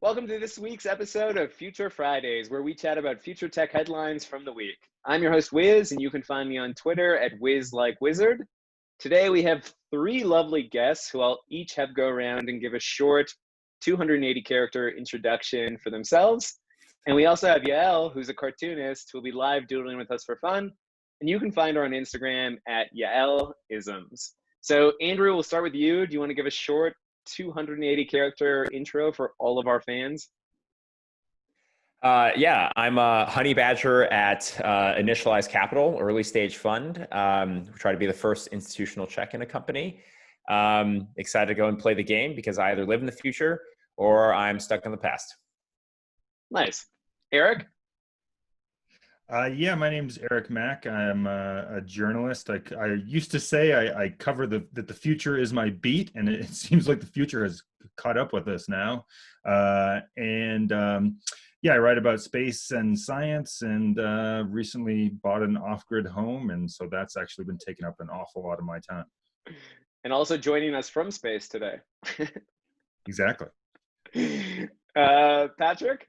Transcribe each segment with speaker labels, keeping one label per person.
Speaker 1: Welcome to this week's episode of Future Fridays, where we chat about future tech headlines from the week. I'm your host, Wiz, and you can find me on Twitter at WizLikeWizard. Today, we have three lovely guests who I'll each have go around and give a short 280-character introduction for themselves. And we also have Yael, who's a cartoonist, who will be live doodling with us for fun. And you can find her on Instagram at YaelIsms. So, Andrew, we'll start with you. Do you want to give a short 280-character intro for all of our fans?
Speaker 2: Yeah, I'm a honey badger at Initialized Capital, early stage fund. We try to be the first institutional check in a company. Excited to go and play the game because I either live in the future or I'm stuck in the past.
Speaker 1: Nice. Eric?
Speaker 3: Yeah, my name's Eric Mack. I'm a journalist. I used to say I cover that the future is my beat, and it seems like the future has caught up with us now. Yeah, I write about space and science, and recently bought an off-grid home, and so that's actually been taking up an awful lot of my time.
Speaker 1: And also joining us from space today.
Speaker 3: Exactly.
Speaker 1: Patrick?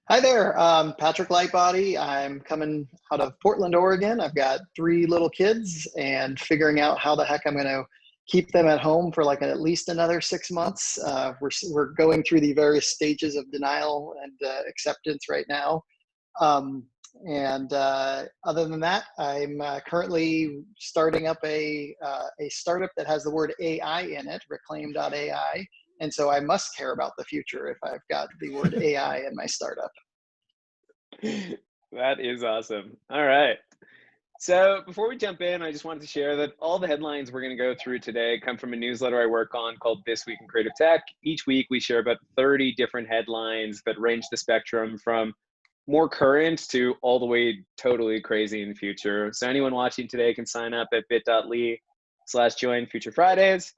Speaker 4: Hi there, Patrick Lightbody. I'm coming out of Portland, Oregon. I've got 3 little kids and figuring out how the heck I'm going to keep them at home for like at least another 6 months. We're going through the various stages of denial and acceptance right now. Other than that, I'm currently starting up a startup that has the word AI in it, ReclaimAI. And so I must care about the future if I've got the word AI in my startup.
Speaker 1: That is awesome. All right. So before we jump in, I just wanted to share that all the headlines we're going to go through today come from a newsletter I work on called This Week in Creative Tech. Each week we share about 30 different headlines that range the spectrum from more current to all the way totally crazy in the future. So anyone watching today can sign up at bit.ly/join Future Fridays.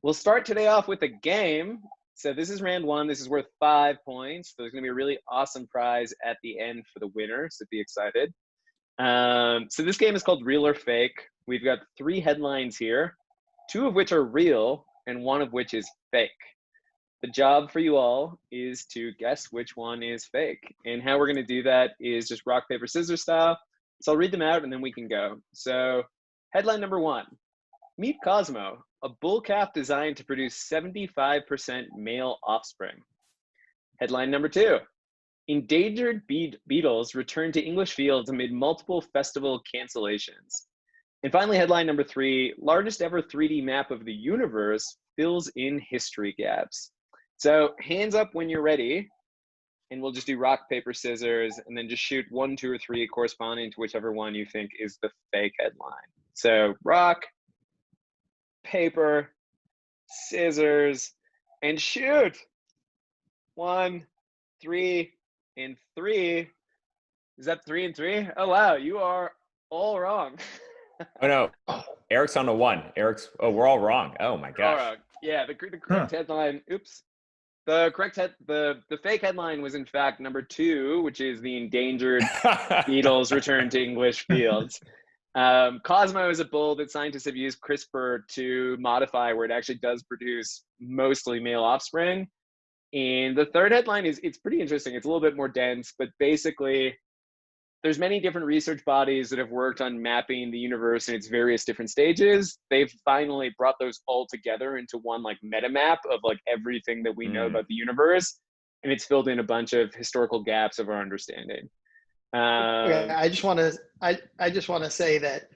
Speaker 1: We'll start today off with a game. So this is round 1. This is worth 5 points. There's going to be a really awesome prize at the end for the winner, so be excited. So this game is called Real or Fake. We've got 3 headlines here, 2 of which are real and 1 of which is fake. The job for you all is to guess which one is fake. And how we're going to do that is just rock, paper, scissors style. So I'll read them out and then we can go. So headline number 1, meet Cosmo, a bull calf designed to produce 75% male offspring. Headline number 2, endangered beetles return to English fields amid multiple festival cancellations. And finally, headline number 3, largest ever 3D map of the universe fills in history gaps. So hands up when you're ready, and we'll just do rock, paper, scissors, and then just shoot 1, 2, or 3 corresponding to whichever one you think is the fake headline. So rock, paper, scissors, and shoot. 1, 3, and 3. Is that 3 and 3? Oh wow, you are all wrong.
Speaker 2: Oh no, Eric's on a 1. We're all wrong. Oh my gosh.
Speaker 1: Yeah, the correct headline. Oops. The fake headline was in fact number 2, which is the endangered beetles return to English fields. Cosmo is a bull that scientists have used CRISPR to modify where it actually does produce mostly male offspring. And the third headline it's pretty interesting. It's a little bit more dense, but basically there's many different research bodies that have worked on mapping the universe in its various different stages. They've finally brought those all together into one like meta map of like everything that we know about the universe. And it's filled in a bunch of historical gaps of our understanding.
Speaker 4: I just want to say that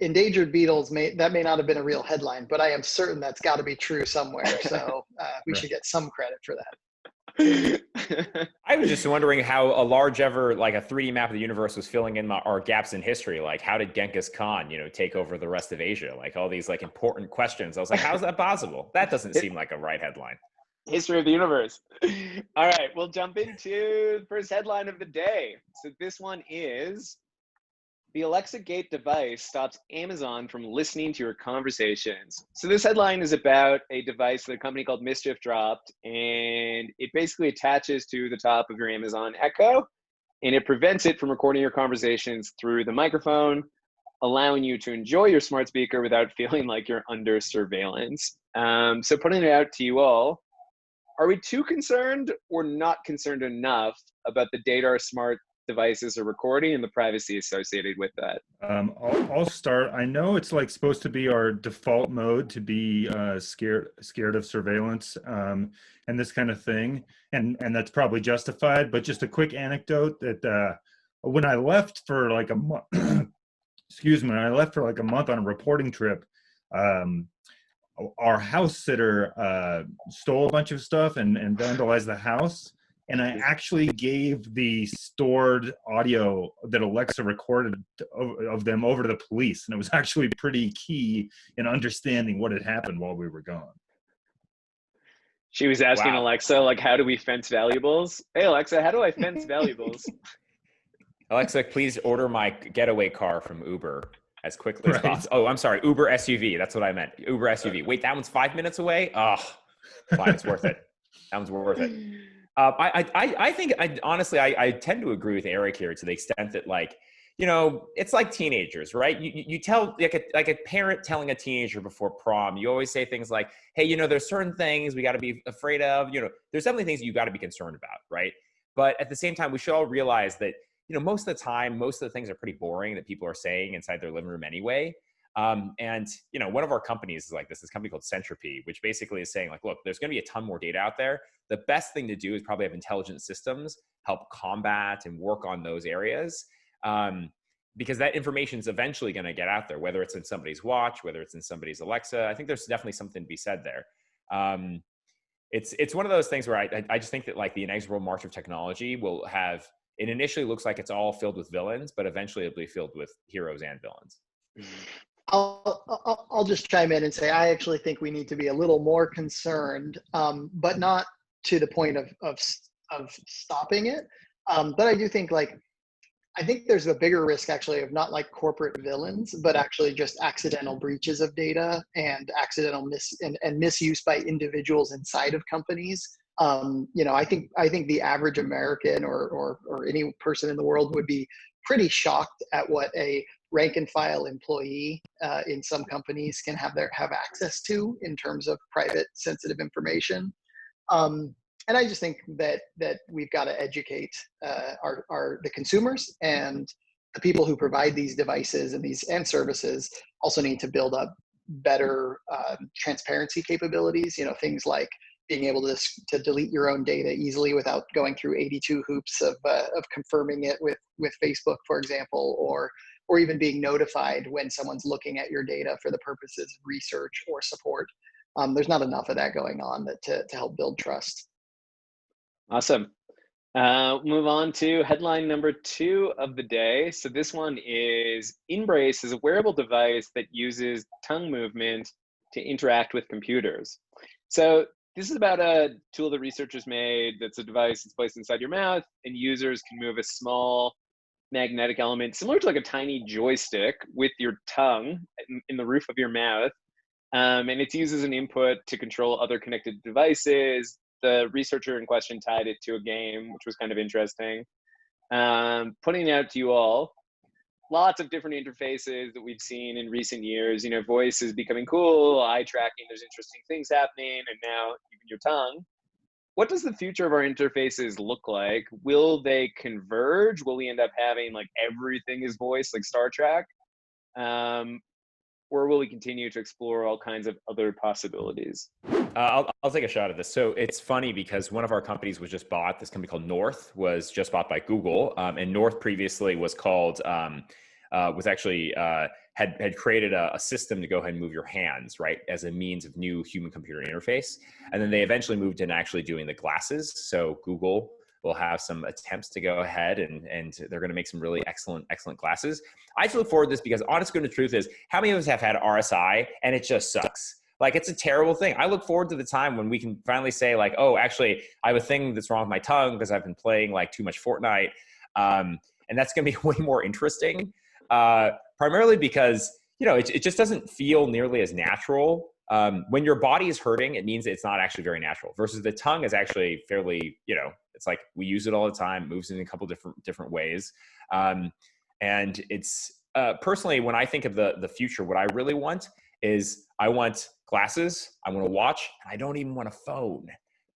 Speaker 4: endangered beetles may not have been a real headline, but I am certain that's got to be true somewhere. So we should get some credit for that.
Speaker 2: I was just wondering how a large ever like a 3D map of the universe was filling in our gaps in history. Like how did Genghis Khan, take over the rest of Asia? Like all these like important questions. I was like, how's that possible? That doesn't seem like a right headline.
Speaker 1: History of the universe. All right, we'll jump into the first headline of the day. So this one is, the Alexagate device stops Amazon from listening to your conversations. So this headline is about a device that a company called Mischief dropped, and it basically attaches to the top of your Amazon Echo, and it prevents it from recording your conversations through the microphone, allowing you to enjoy your smart speaker without feeling like you're under surveillance. So putting it out to you all, are we too concerned or not concerned enough about the data our smart devices are recording and the privacy associated with that?
Speaker 3: I'll start. I know it's like supposed to be our default mode to be scared of surveillance and this kind of thing, and that's probably justified. But just a quick anecdote that when I left for like a month, excuse me, when I left for like a month on a reporting trip, our house sitter stole a bunch of stuff and vandalized the house. And I actually gave the stored audio that Alexa recorded of them over to the police. And it was actually pretty key in understanding what had happened while we were gone.
Speaker 1: She was asking
Speaker 2: Wow.
Speaker 1: Alexa, like, how do we fence valuables? Hey, Alexa, how do I fence valuables?
Speaker 2: Alexa, please order my getaway car from Uber as quickly as
Speaker 3: Right.
Speaker 2: possible. Oh, I'm sorry, Uber SUV. That's what I meant. Uber SUV. Wait, that one's 5 minutes away? Oh, fine, it's worth it. That one's worth it. I think, honestly, I tend to agree with Eric here to the extent that, like, you know, it's like teenagers, right? You tell, like a parent telling a teenager before prom, you always say things like, hey, you know, there's certain things we got to be afraid of. You know, there's definitely things you got to be concerned about, right? But at the same time, we should all realize that, you know, most of the time, most of the things are pretty boring that people are saying inside their living room anyway. And, you know, one of our companies is like this company called Centropy, which basically is saying, like, look, there's going to be a ton more data out there. The best thing to do is probably have intelligent systems help combat and work on those areas. Because that information is eventually going to get out there, whether it's in somebody's watch, whether it's in somebody's Alexa. I think there's definitely something to be said there. It's one of those things where I just think that, like, the inexorable march of technology will have, it initially looks like it's all filled with villains, but eventually it'll be filled with heroes and villains.
Speaker 4: I'll just chime in and say I actually think we need to be a little more concerned, but not to the point of stopping it. But I do think, like, I think there's a bigger risk actually of not like corporate villains, but actually just accidental breaches of data and accidental misuse by individuals inside of companies. You know, I think the average American or any person in the world would be pretty shocked at what a rank and file employee in some companies can have access to in terms of private sensitive information. And I just think that we've got to educate the consumers, and the people who provide these devices and services also need to build up better transparency capabilities. You know, things like being able to delete your own data easily without going through 82 hoops of confirming it with Facebook, for example, or even being notified when someone's looking at your data for the purposes of research or support. There's not enough of that going on to help build trust.
Speaker 1: Awesome. Move on to headline number 2 of the day. So this one is Embrace is a wearable device that uses tongue movement to interact with computers. So this is about a tool that researchers made that's a device that's placed inside your mouth, and users can move a small magnetic element similar to like a tiny joystick with your tongue in the roof of your mouth. And it's used as an input to control other connected devices. The researcher in question tied it to a game, which was kind of interesting. Putting it out to you all, lots of different interfaces that we've seen in recent years. You know, voice is becoming cool, eye tracking, there's interesting things happening, and now even your tongue. What does the future of our interfaces look like? Will they converge? Will we end up having like everything is voice, like Star Trek? Or will we continue to explore all kinds of other possibilities?
Speaker 2: I'll take a shot at this. So it's funny because one of our companies was just bought. This company called North was just bought by Google, and North previously was called had created a system to go ahead and move your hands, right, as a means of new human-computer interface. And then they eventually moved into actually doing the glasses. So Google will have some attempts to go ahead and they're going to make some really excellent glasses. I just look forward to this because honest to the truth is, how many of us have had RSI and it just sucks? Like, it's a terrible thing. I look forward to the time when we can finally say, like, oh, actually, I have a thing that's wrong with my tongue because I've been playing like too much Fortnite. And that's going to be way more interesting, primarily because, you know, it just doesn't feel nearly as natural. When your body is hurting, it means it's not actually very natural, versus the tongue is actually fairly, you know, it's like we use it all the time, moves in a couple different ways. And it's personally, when I think of the future, what I really want is I want glasses, I want a watch, and I don't even want a phone,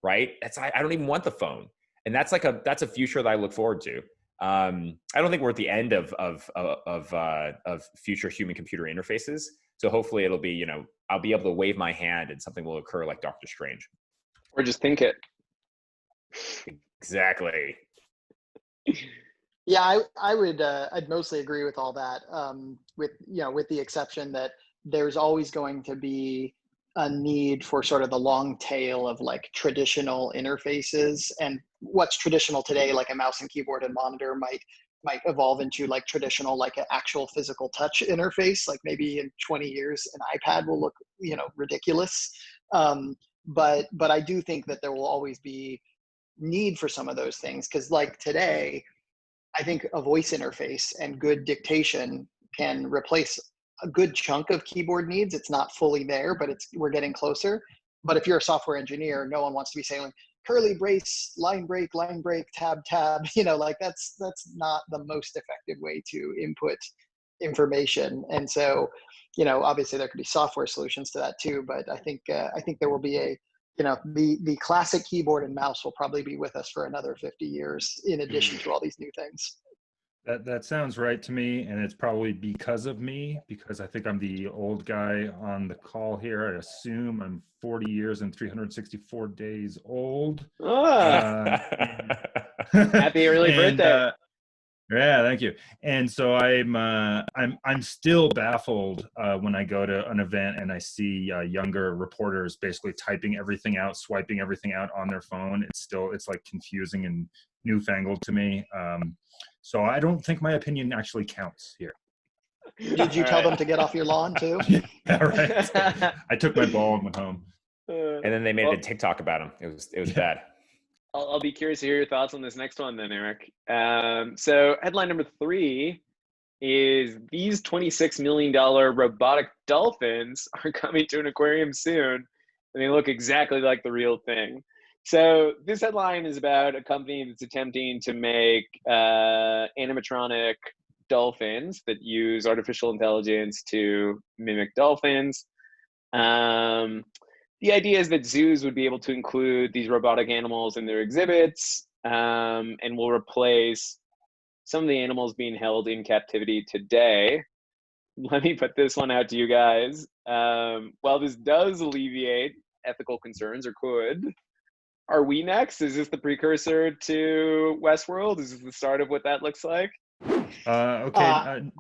Speaker 2: right? I don't even want the phone. And that's a future that I look forward to. I don't think we're at the end of future human computer interfaces. So hopefully it'll be, I'll be able to wave my hand and something will occur like Doctor Strange.
Speaker 1: Or just think it.
Speaker 2: Exactly.
Speaker 4: Yeah, I'd mostly agree with all that. With the exception that there's always going to be a need for sort of the long tail of like traditional interfaces, and what's traditional today, like a mouse and keyboard and monitor, might evolve into like traditional, like an actual physical touch interface. Like maybe in 20 years, an iPad will look, ridiculous. But I do think that there will always be need for some of those things, because like today, I think a voice interface and good dictation can replace a good chunk of keyboard needs. It's not fully there, but we're getting closer. But if you're a software engineer, no one wants to be saying like, curly brace, line break, tab, like that's not the most effective way to input information. And so, obviously there could be software solutions to that too. But I think there will be the classic keyboard and mouse will probably be with us for another 50 years, in addition to all these new things.
Speaker 3: That sounds right to me, and it's probably because of me, because I think I'm the old guy on the call here. I assume I'm 40 years and 364 days old.
Speaker 1: Happy early birthday.
Speaker 3: Yeah, thank you. And so I'm still baffled when I go to an event and I see younger reporters basically typing everything out, swiping everything out on their phone. It's like confusing and newfangled to me. So I don't think my opinion actually counts here.
Speaker 4: Did you tell them to get off your lawn too?
Speaker 3: Yeah, right. I took my ball and went home.
Speaker 2: And then they made a TikTok about him. It was bad.
Speaker 1: I'll be curious to hear your thoughts on this next one then, Eric. So headline number 3 is these $26 million robotic dolphins are coming to an aquarium soon, and they look exactly like the real thing. So this headline is about a company that's attempting to make animatronic dolphins that use artificial intelligence to mimic dolphins. The idea is that zoos would be able to include these robotic animals in their exhibits, and will replace some of the animals being held in captivity today. Let me put this one out to you guys. While this does alleviate ethical concerns, or could, are we next? Is this the precursor to Westworld? Is this the start of what that looks like?
Speaker 3: Okay,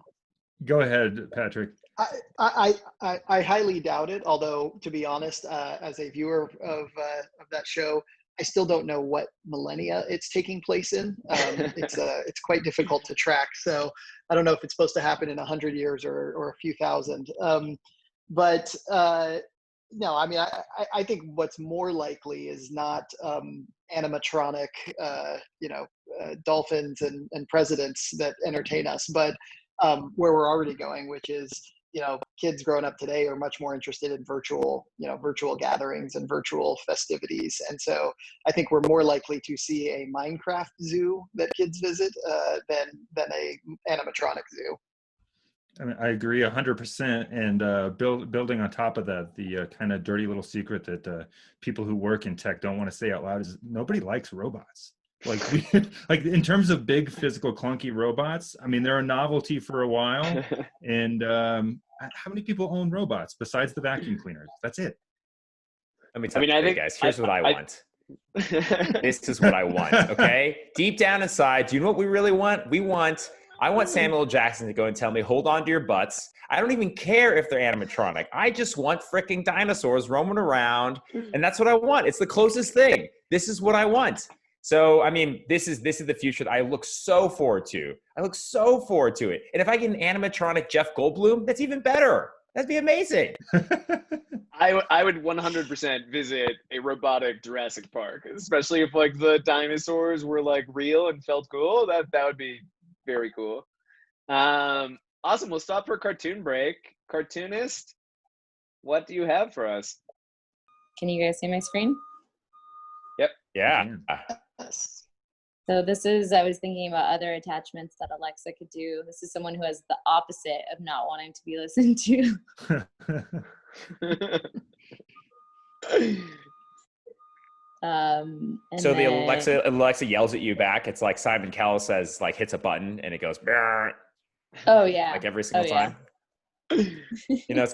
Speaker 3: go ahead, Patrick.
Speaker 4: I highly doubt it. Although, to be honest, as a viewer of that show, I still don't know what millennia it's taking place in. It's quite difficult to track. So I don't know if it's supposed to happen in 100 years or a few thousand. But no, I mean, I think what's more likely is not animatronic, dolphins and presidents that entertain us, but where we're already going, which is, kids growing up today are much more interested in virtual gatherings and virtual festivities. And so I think we're more likely to see a Minecraft zoo that kids visit than a animatronic zoo.
Speaker 3: I mean, I agree 100%. And building on top of that, the kind of dirty little secret that people who work in tech don't want to say out loud is nobody likes robots. Like in terms of big physical clunky robots, I mean, they're a novelty for a while. And how many people own robots besides the vacuum cleaners? That's it.
Speaker 2: Let me tell you guys, here's what I want. This is what I want, okay? Deep down inside, do you know what we really want? I want Samuel L. Jackson to go and tell me, hold on to your butts. I don't even care if they're animatronic. I just want freaking dinosaurs roaming around, and that's what I want. It's the closest thing. This is what I want. So, I mean, this is the future that I look so forward to. I look so forward to it. And if I get an animatronic Jeff Goldblum, that's even better. That'd be amazing.
Speaker 1: I would 100% visit a robotic Jurassic Park, especially if like the dinosaurs were like real and felt cool. That would be very cool. Awesome. We'll stop for a cartoon break. Cartoonist, what do you have for us?
Speaker 5: Can you guys see my screen?
Speaker 1: Yep.
Speaker 2: Yeah.
Speaker 4: Yes.
Speaker 5: So this is, I was thinking about other attachments that Alexa could do. This is someone who has the opposite of not wanting to be listened to. And
Speaker 2: So the
Speaker 5: then,
Speaker 2: Alexa yells at you back. It's like Simon Cowell says, like hits a button and it goes, "Brrr,"
Speaker 5: oh yeah,
Speaker 2: like every single
Speaker 5: yeah.
Speaker 2: time. You know,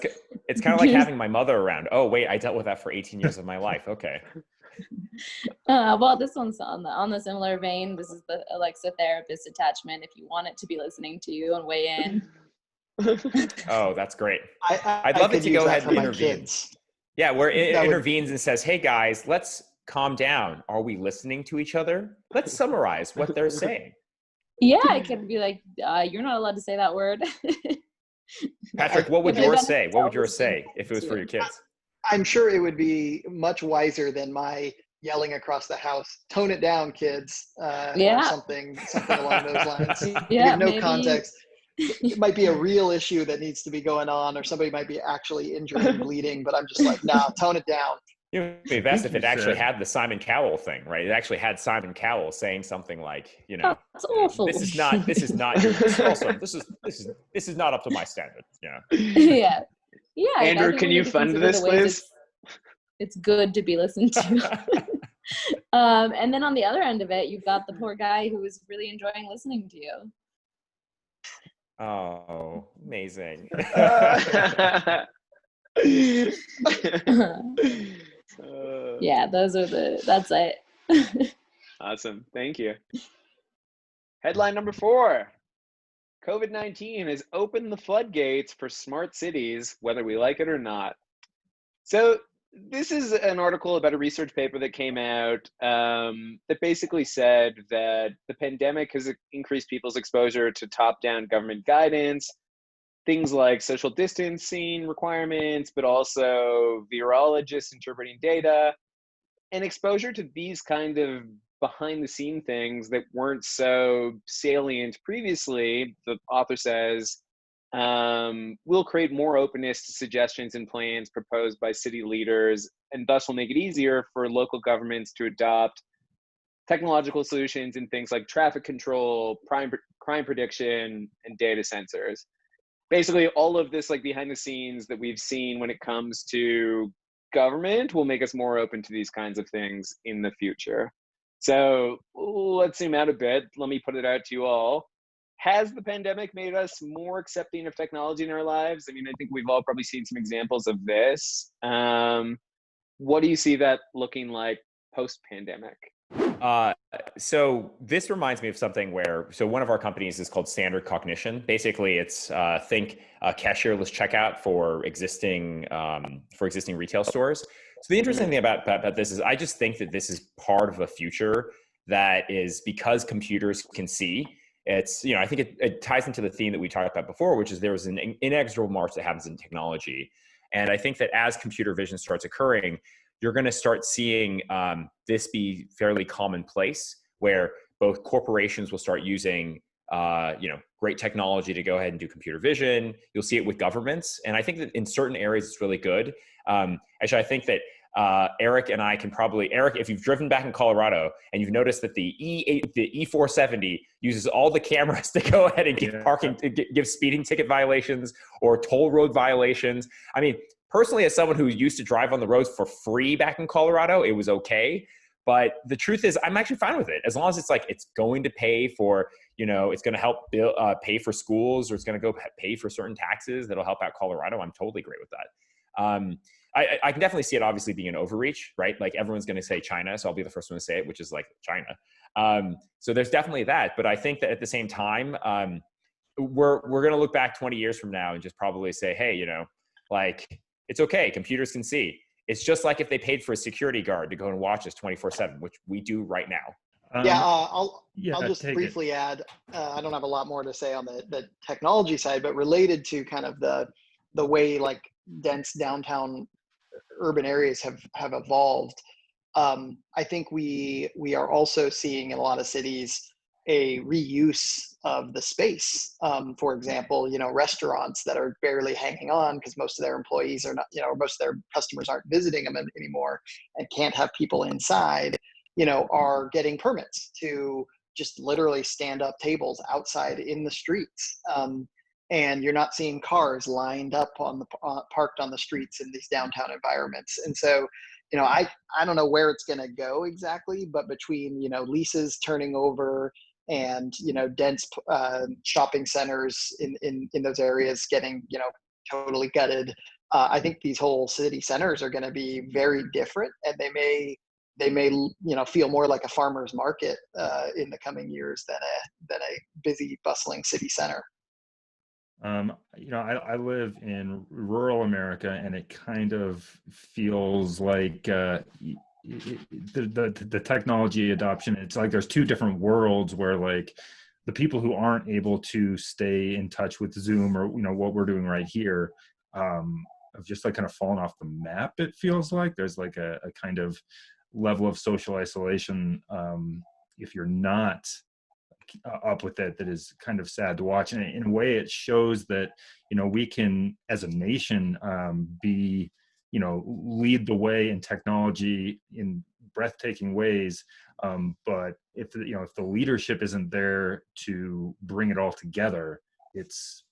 Speaker 2: it's kind of like having my mother around. Oh wait, I dealt with that for 18 years of my life. Okay.
Speaker 5: Well, this one's on the similar vein. This is the Alexa therapist attachment. If you want it to be listening to you and weigh in.
Speaker 2: Oh, that's great.
Speaker 4: I
Speaker 2: I'd love it
Speaker 4: could
Speaker 2: to
Speaker 4: use
Speaker 2: go
Speaker 4: that
Speaker 2: ahead
Speaker 4: for
Speaker 2: and
Speaker 4: my
Speaker 2: intervene.
Speaker 4: kids.
Speaker 2: Yeah, where it
Speaker 4: That would-
Speaker 2: intervenes and says, "Hey guys, let's calm down. Are we listening to each other? Let's summarize what they're saying."
Speaker 5: Yeah, it could be like, you're not allowed to say that word.
Speaker 2: Patrick, what would
Speaker 5: If you're
Speaker 2: yours
Speaker 5: gonna
Speaker 2: say? What
Speaker 5: tell
Speaker 2: would yours
Speaker 5: listening
Speaker 2: say if it was for your kids?
Speaker 4: I'm sure it would be much wiser than my yelling across the house, "Tone it down, kids,"
Speaker 5: Yeah.
Speaker 4: or something along those lines.
Speaker 5: Yeah,
Speaker 4: Give no
Speaker 5: maybe.
Speaker 4: context. It might be a real issue that needs to be going on, or somebody might be actually injured and bleeding, but I'm just like, nah, tone it down.
Speaker 2: You know, it'd be best if
Speaker 3: you
Speaker 2: it actually
Speaker 3: said-
Speaker 2: had the Simon Cowell thing, right? It actually had Simon Cowell saying something like, you know,
Speaker 5: That's awful.
Speaker 2: this is not your, this is not up to my standard. Yeah.
Speaker 5: Yeah. Yeah. I
Speaker 1: Andrew,
Speaker 5: think
Speaker 1: can
Speaker 5: we
Speaker 1: you
Speaker 5: need to
Speaker 1: fund
Speaker 5: consider
Speaker 1: this,
Speaker 5: the ways
Speaker 1: please?
Speaker 5: It's good to be listened to. And then on the other end of it, you've got the poor guy who is really enjoying listening to you.
Speaker 2: Oh, amazing.
Speaker 5: Yeah, that's it.
Speaker 1: Awesome. Thank you. Headline number 4. COVID-19 has opened the floodgates for smart cities, whether we like it or not. So this is an article about a research paper that came out that basically said that the pandemic has increased people's exposure to top-down government guidance, things like social distancing requirements, but also virologists interpreting data, and exposure to these kind of behind the scene things that weren't so salient previously, the author says, will create more openness to suggestions and plans proposed by city leaders, and thus will make it easier for local governments to adopt technological solutions in things like traffic control, crime prediction, and data sensors. Basically, all of this like behind the scenes that we've seen when it comes to government will make us more open to these kinds of things in the future. So let's zoom out a bit. Let me put it out to you all. Has the pandemic made us more accepting of technology in our lives? I mean, I think we've all probably seen some examples of this. What do you see that looking like post-pandemic?
Speaker 2: So this reminds me of something where, so one of our companies is called Standard Cognition. Basically, it's think cashierless checkout for existing retail stores. So the interesting thing about this is I just think that this is part of a future that is, because computers can see. It's, you know, I think it ties into the theme that we talked about before, which is there was an inexorable march that happens in technology. And I think that as computer vision starts occurring, you're going to start seeing this be fairly commonplace, where both corporations will start using great technology to go ahead and do computer vision. You'll see it with governments. And I think that in certain areas, it's really good. Actually, I think that Eric and I can probably, Eric, if you've driven back in Colorado and you've noticed that the E470 uses all the cameras to go ahead and give parking, give speeding ticket violations or toll road violations. I mean, personally, as someone who used to drive on the roads for free back in Colorado, it was okay. But the truth is, I'm actually fine with it. As long as it's like, it's going to pay for, it's going to help pay for schools, or it's going to go pay for certain taxes that'll help out Colorado. I'm totally great with that. I can definitely see it obviously being an overreach, right? Like everyone's going to say China, so I'll be the first one to say it, which is like China. So there's definitely that. But I think that at the same time, we're going to look back 20 years from now and just probably say, hey, like, it's okay. Computers can see. It's just like if they paid for a security guard to go and watch us 24/7, which we do right now.
Speaker 4: I'll just briefly add, I don't have a lot more to say on the technology side, but related to kind of the way like dense downtown urban areas have evolved. I think we are also seeing in a lot of cities a reuse of the space. For example, restaurants that are barely hanging on because most of their employees are not, most of their customers aren't visiting them anymore and can't have people inside, are getting permits to just literally stand up tables outside in the streets. And you're not seeing cars lined up parked on the streets in these downtown environments. And so, I don't know where it's going to go exactly, but between, leases turning over and, dense shopping centers in those areas getting, totally gutted, I think these whole city centers are going to be very different, and they may feel more like a farmer's market in the coming years than a busy, bustling city center.
Speaker 3: I live in rural America, and it kind of feels like the technology adoption. It's like there's two different worlds where like the people who aren't able to stay in touch with Zoom or what we're doing right here have just like kind of fallen off the map. It feels like there's like a kind of level of social isolation if you're not up with it, that is kind of sad to watch. And in a way it shows that we can as a nation be lead the way in technology in breathtaking ways, but if the leadership isn't there to bring it all together, it's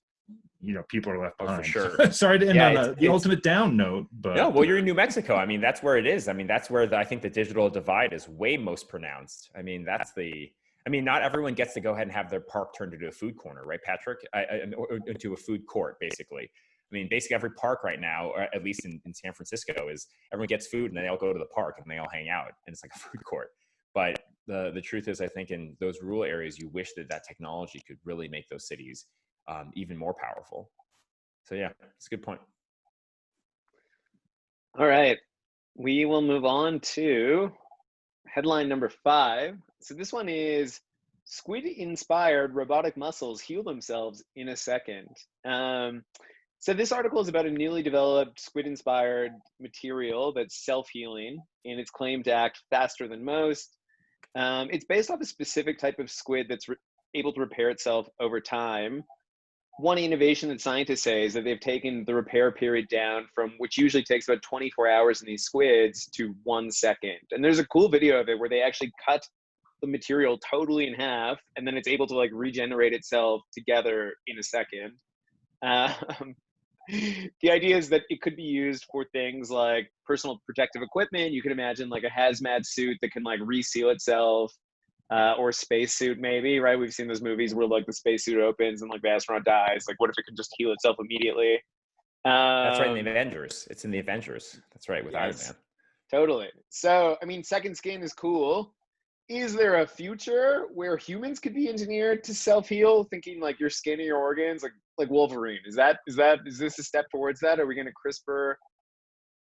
Speaker 3: people are left behind.
Speaker 2: For sure.
Speaker 3: Sorry to end on the ultimate down note, but
Speaker 2: no, well, you're in New Mexico. I mean, that's where it is. I mean, that's where I think the digital divide is way most pronounced. I mean, not everyone gets to go ahead and have their park turned into a food corner, right, Patrick? Or into a food court, basically. I mean, basically every park right now, or at least in San Francisco, is everyone gets food and they all go to the park and they all hang out, and it's like a food court. But the truth is, I think in those rural areas, you wish that technology could really make those cities even more powerful. So yeah, it's a good point.
Speaker 1: All right, we will move on to headline number 5. So this one is Squid-Inspired robotic muscles heal themselves in a second. So this article is about a newly developed Squid-Inspired material that's self-healing, and it's claimed to act faster than most. It's based off a specific type of squid that's able to repair itself over time. One innovation that scientists say is that they've taken the repair period down from, which usually takes about 24 hours in these squids, to 1 second. And there's a cool video of it where they actually cut the material totally in half, and then it's able to like regenerate itself together in a second. The idea is that it could be used for things like personal protective equipment. You could imagine like a hazmat suit that can like reseal itself, or a spacesuit maybe, right? We've seen those movies where like the spacesuit opens and like the astronaut dies. Like, what if it could just heal itself immediately?
Speaker 2: That's right, in the Avengers. It's in the Avengers. That's right, with Iron Man.
Speaker 1: Totally. So, I mean, second skin is cool. Is there a future where humans could be engineered to self-heal, thinking like your skin or your organs, like Wolverine? Is this a step towards that? Are we going to CRISPR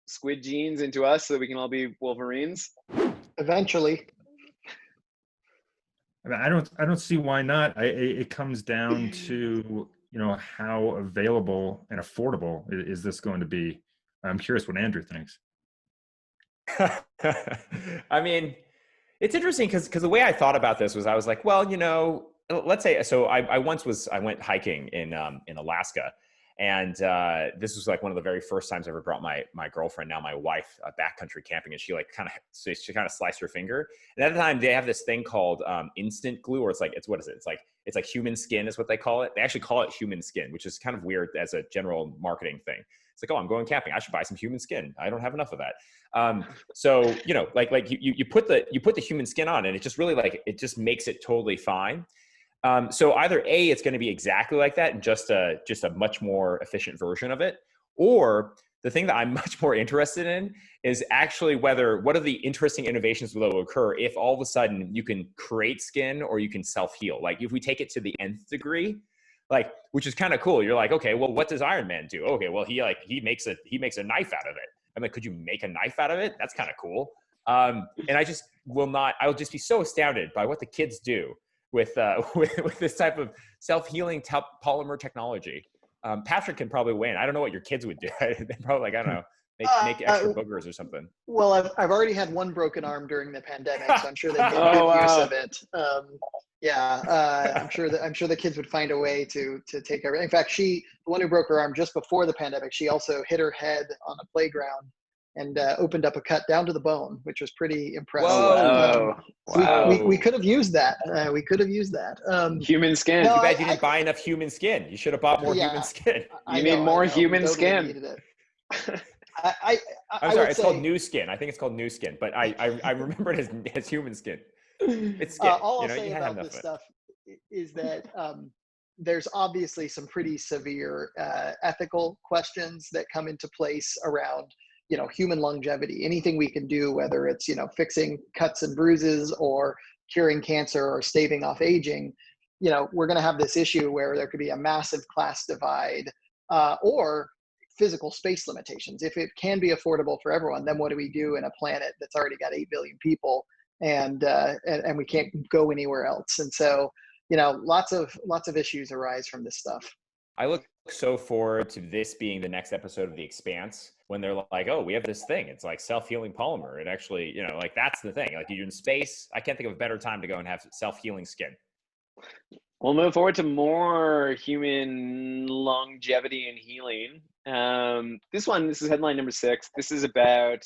Speaker 1: squid genes into us so that we can all be Wolverines?
Speaker 4: Eventually.
Speaker 3: I mean, I don't see why not. It comes down to how available and affordable is this going to be. I'm curious what Andrew thinks.
Speaker 2: I mean, it's interesting because the way I thought about this was I was like, well, let's say, so I went hiking in Alaska, and this was like one of the very first times I ever brought my girlfriend, now my wife, backcountry camping, and she kind of sliced her finger. And at the time they have this thing called instant glue, or it's like human skin is what they call it. They actually call it human skin, which is kind of weird as a general marketing thing. It's like, oh, I'm going camping, I should buy some human skin. I don't have enough of that. So you put the human skin on, and it just really it just makes it totally fine. So either A, it's going to be exactly like that and just a much more efficient version of it, or the thing that I'm much more interested in is actually what are the interesting innovations that will occur if all of a sudden you can create skin or you can self-heal. Like if we take it to the nth degree, which is kind of cool. You're like, okay, well, what does Iron Man do? Okay, well, he makes a knife out of it. I'm like, could you make a knife out of it? That's kind of cool. And I'll just be so astounded by what the kids do with this type of self-healing polymer technology. Patrick can probably win. I don't know what your kids would do. They're probably I don't know, make extra boogers or something.
Speaker 4: Well, I've already had one broken arm during the pandemic, so I'm sure they get good use of it. I'm sure the kids would find a way to take care of it. In fact, the one who broke her arm just before the pandemic, she also hit her head on a playground and opened up a cut down to the bone, which was pretty impressive.
Speaker 1: Wow.
Speaker 4: We could have used that.
Speaker 1: Human skin.
Speaker 2: Too bad you didn't buy enough human skin. You should have bought more human skin.
Speaker 1: You need more human skin.
Speaker 2: I'm sorry, it's called new skin. I think it's called new skin, but I remember it as human skin. It's skin.
Speaker 4: All I'll
Speaker 2: You know,
Speaker 4: say
Speaker 2: you have
Speaker 4: about
Speaker 2: enough
Speaker 4: this
Speaker 2: of it.
Speaker 4: stuff is that there's obviously some pretty severe ethical questions that come into place around, you know, human longevity. Anything we can do, whether it's, you know, fixing cuts and bruises or curing cancer or staving off aging, you know, we're going to have this issue where there could be a massive class divide or physical space limitations. If it can be affordable for everyone, then what do we do in a planet that's already got 8 billion people and we can't go anywhere else? And so, you know, lots of issues arise from this stuff.
Speaker 2: I look so forward to this being the next episode of The Expanse, when they're like, oh, we have this thing. It's like self-healing polymer. It actually, you know, like that's the thing. Like you're in space. I can't think of a better time to go and have self-healing skin.
Speaker 1: We'll move forward to more human longevity and healing. This is headline number 6. This is about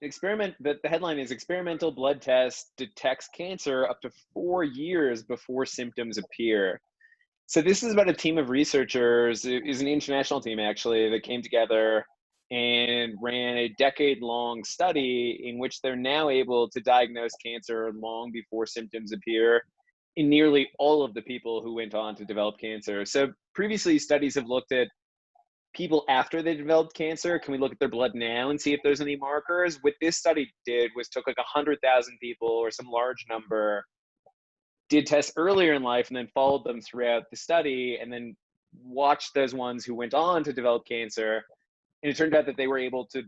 Speaker 1: experiment. The headline is experimental blood test detects cancer up to 4 years before symptoms appear. So this is about a team of researchers. It is an international team, actually, that came together and ran a decade-long study in which they're now able to diagnose cancer long before symptoms appear in nearly all of the people who went on to develop cancer. So previously, studies have looked at people after they developed cancer. Can we look at their blood now and see if there's any markers? What this study did was took like 100,000 people or some large number, did tests earlier in life, and then followed them throughout the study, and then watched those ones who went on to develop cancer. And it turned out that they were able to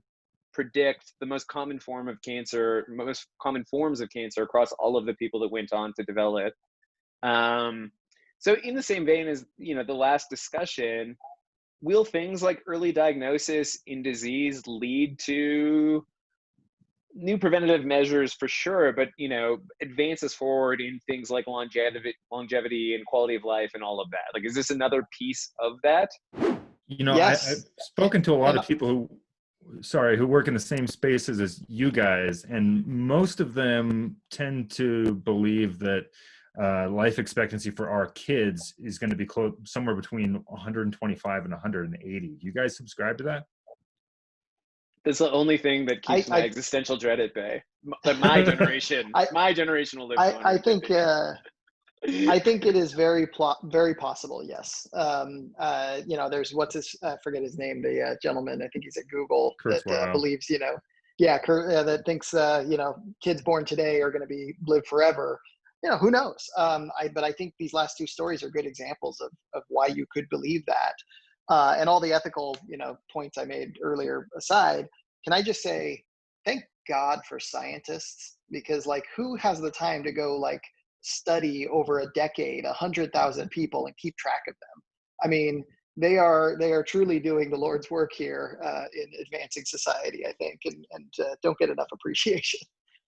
Speaker 1: predict the most common form of cancer, most common forms of cancer across all of the people that went on to develop it. So in the same vein as, you know, the last discussion, will things like early diagnosis in disease lead to new preventative measures? For sure, but, you know, advances forward in things like longevity and quality of life and all of that? Like, is this another piece of that?
Speaker 3: You know,
Speaker 4: Yes.
Speaker 3: I've spoken to a lot of people who work in the same spaces as you guys, and most of them tend to believe that life expectancy for our kids is going to be somewhere between 125 and 180. Do you guys subscribe to that?
Speaker 1: That's the only thing that keeps my existential dread at bay. That my generation, my generation will live.
Speaker 4: I think it is very possible. Yes. You know, there's I forget his name, the gentleman. I think he's at Google that believes, you know, that thinks you know, kids born today are going to live forever. You know, who knows? But I think these last 2 stories are good examples of why you could believe that. And all the ethical, you know, points I made earlier aside, can I just say, thank God for scientists, because like, who has the time to go like study over a decade, 100,000 people and keep track of them? I mean, they are truly doing the Lord's work here in advancing society, I think, and don't get enough appreciation.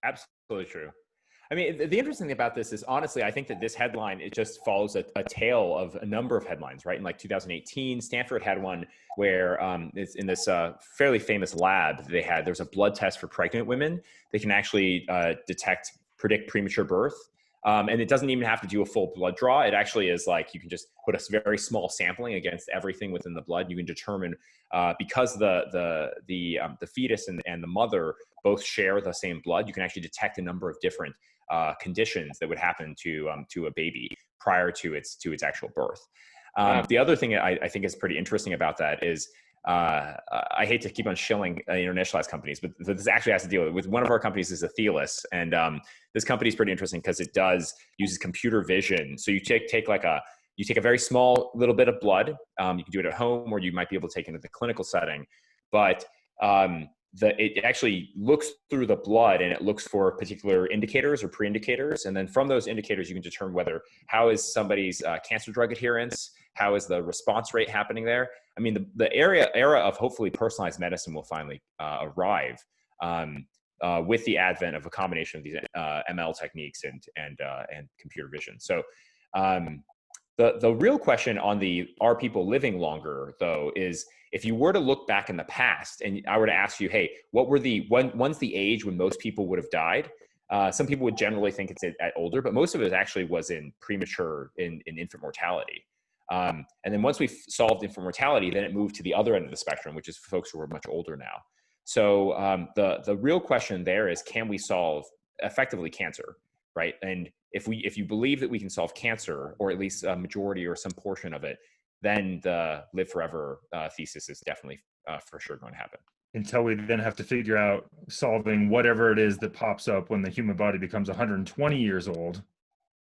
Speaker 2: Absolutely true. I mean, the interesting thing about this is, honestly, I think that this headline, it just follows a tale of a number of headlines, right? In like 2018, Stanford had one where it's in this fairly famous lab, there's a blood test for pregnant women. They can actually predict premature birth. And it doesn't even have to do a full blood draw. It actually is like, you can just put a very small sampling against everything within the blood. You can determine, because the fetus and the mother both share the same blood, you can actually detect a number of different conditions that would happen to a baby prior to its actual birth. The other thing I think is pretty interesting about that is, I hate to keep on shilling Initialized companies, but this actually has to deal with one of our companies is Athelis. And this company is pretty interesting because it uses computer vision. So you take a very small little bit of blood. You can do it at home, or you might be able to take it into the clinical setting. But it actually looks through the blood, and it looks for particular indicators or pre-indicators. And then from those indicators, you can determine how is somebody's cancer drug adherence, how is the response rate happening there. I mean, the era of hopefully personalized medicine will finally arrive with the advent of a combination of these ML techniques and computer vision. So the real question on are people living longer, though, is if you were to look back in the past and I were to ask you, hey, when's the age when most people would have died? Some people would generally think it's at older, but most of it actually was in premature in infant mortality. And then once we've solved infant mortality, then it moved to the other end of the spectrum, which is for folks who are much older now. So the real question there is, can we solve effectively cancer, right? And if you believe that we can solve cancer, or at least a majority or some portion of it, then the live forever thesis is definitely for sure going to happen.
Speaker 3: Until we then have to figure out solving whatever it is that pops up when the human body becomes 120 years old.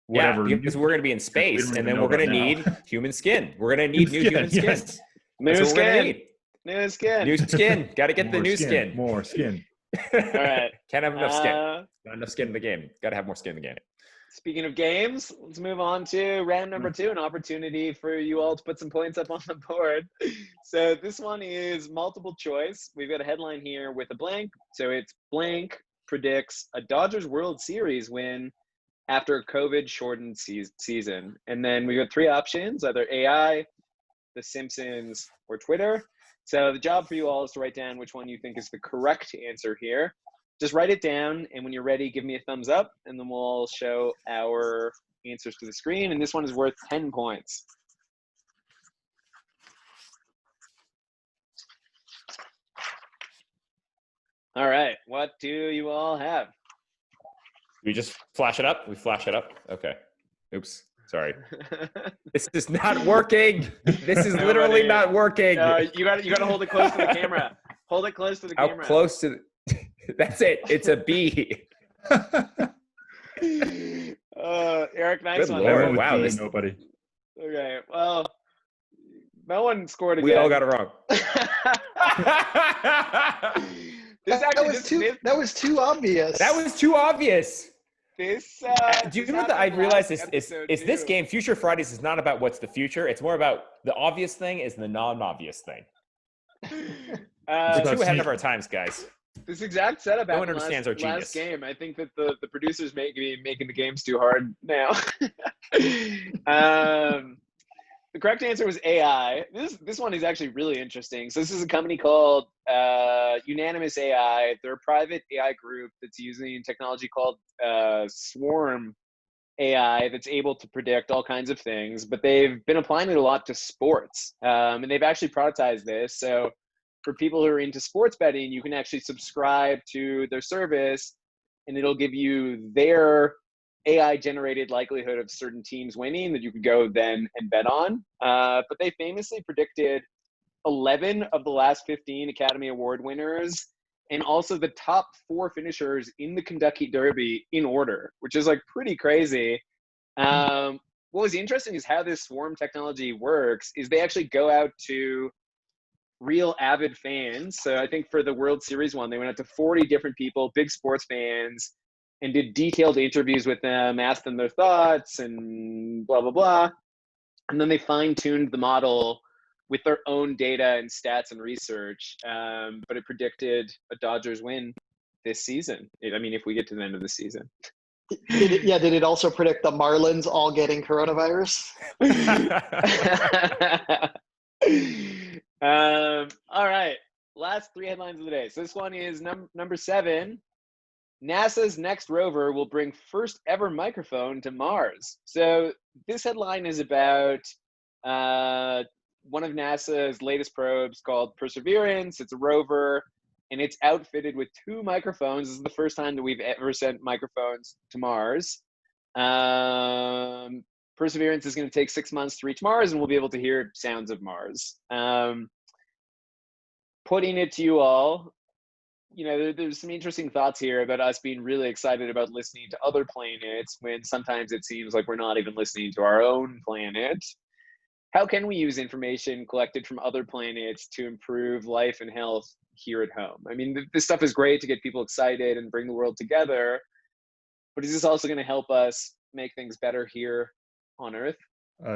Speaker 3: Whatever.
Speaker 2: Yeah, because we're going to be in space, and then we're going to need human skin. We're going to need new human skin.
Speaker 3: Yes.
Speaker 1: New skin. New skin.
Speaker 2: New skin. Got to get the new skin.
Speaker 3: More skin.
Speaker 1: All right.
Speaker 2: Can't have enough skin. Not enough skin in the game. Got to have more skin in the game.
Speaker 1: Speaking of games, let's move on to round number 2, an opportunity for you all to put some points up on the board. So this one is multiple choice. We've got a headline here with a blank. So it's blank predicts a Dodgers World Series win after a COVID shortened season. And then we got 3 options, either AI, The Simpsons, or Twitter. So the job for you all is to write down which one you think is the correct answer here. Just write it down, and when you're ready, give me a thumbs up, and then we'll show our answers to the screen. And this one is worth 10 points. All right, what do you all have?
Speaker 2: We just flash it up? We flash it up? Okay. Oops. Sorry. This is not working. This is literally not working.
Speaker 1: You got to hold it close to the camera. Hold it close to the camera.
Speaker 2: How close to that's it. It's a B.
Speaker 1: Eric, nice
Speaker 2: Good
Speaker 1: one.
Speaker 2: Lord. Wow.
Speaker 3: Nobody.
Speaker 1: Okay. Well, no one scored again.
Speaker 2: We all got it wrong.
Speaker 4: That was too obvious.
Speaker 2: That was too obvious.
Speaker 1: This.
Speaker 2: Do you know what I realized is this game, Future Fridays, is not about what's the future. It's more about the obvious thing is the non-obvious thing. We're too ahead of our times, guys.
Speaker 1: This exact setup
Speaker 2: no one understands our genius.
Speaker 1: Last game. I think that the producers may be making the games too hard now. The correct answer was AI. This one is actually really interesting. So this is a company called Unanimous AI. They're a private AI group that's using technology called Swarm AI that's able to predict all kinds of things, but they've been applying it a lot to sports. And they've actually productized this. So for people who are into sports betting, you can actually subscribe to their service, and it'll give you their AI generated likelihood of certain teams winning that you could go then and bet on. But they famously predicted 11 of the last 15 Academy Award winners, and also the top 4 finishers in the Kentucky Derby in order, which is like pretty crazy. What was interesting is how this swarm technology works is they actually go out to real avid fans. So I think for the World Series one, they went out to 40 different people, big sports fans, and did detailed interviews with them, asked them their thoughts and blah, blah, blah. And then they fine-tuned the model with their own data and stats and research. But it predicted a Dodgers win this season. If we get to the end of the season.
Speaker 4: Did it also predict the Marlins all getting coronavirus?
Speaker 1: All right, last 3 headlines of the day. So this one is number 7. NASA's next rover will bring first ever microphone to Mars. So this headline is about one of NASA's latest probes called Perseverance. It's a rover, and it's outfitted with 2 microphones. This is the first time that we've ever sent microphones to Mars. Perseverance is going to take 6 months to reach Mars, and we'll be able to hear sounds of Mars. Putting it to you all, there's some interesting thoughts here about us being really excited about listening to other planets when sometimes it seems like we're not even listening to our own planet. How can we use information collected from other planets to improve life and health here at home? This stuff is great to get people excited and bring the world together, but is this also going to help us make things better here on Earth?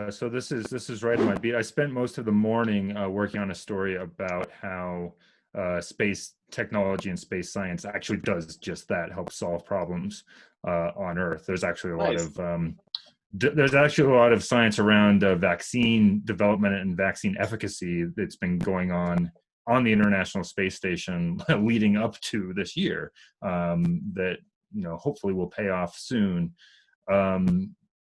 Speaker 3: So this is right on my beat. I spent most of the morning working on a story about how space technology and space science actually does just that, help solve problems on Earth. There's actually a lot of science around vaccine development and vaccine efficacy that's been going on the International Space Station leading up to this year that hopefully will pay off soon.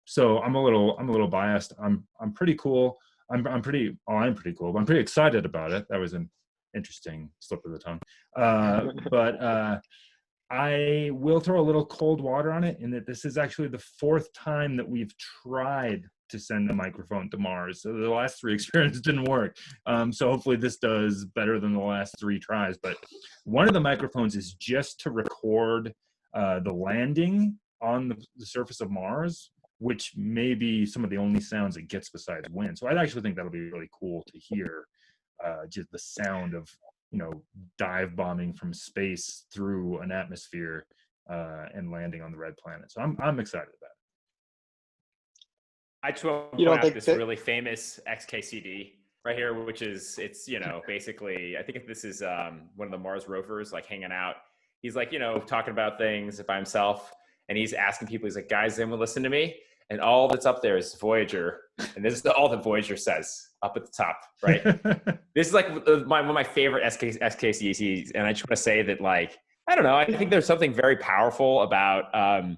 Speaker 3: So I'm a little biased. I'm pretty cool I'm pretty cool. I'm pretty excited about it. That was an interesting slip of the tongue. But I will throw a little cold water on it in that this is actually the 4th time that we've tried to send a microphone to Mars. So the last 3 experiments didn't work. So hopefully this does better than the last 3 tries. But one of the microphones is just to record the landing on the surface of Mars, which may be some of the only sounds it gets besides wind. So I actually think that'll be really cool to hear, just the sound of, dive bombing from space through an atmosphere and landing on the red planet. So I'm excited about it.
Speaker 2: I just want to point out this really famous XKCD right here, which is, it's, basically, I think this is one of the Mars rovers, like hanging out. He's like, talking about things by himself, and he's asking people, he's like, guys, anyone listen to me? And all that's up there is Voyager. And this is all that Voyager says up at the top, right? This is like one of my favorite SKCDs. And I just want to say that, like, I don't know, I think there's something very powerful about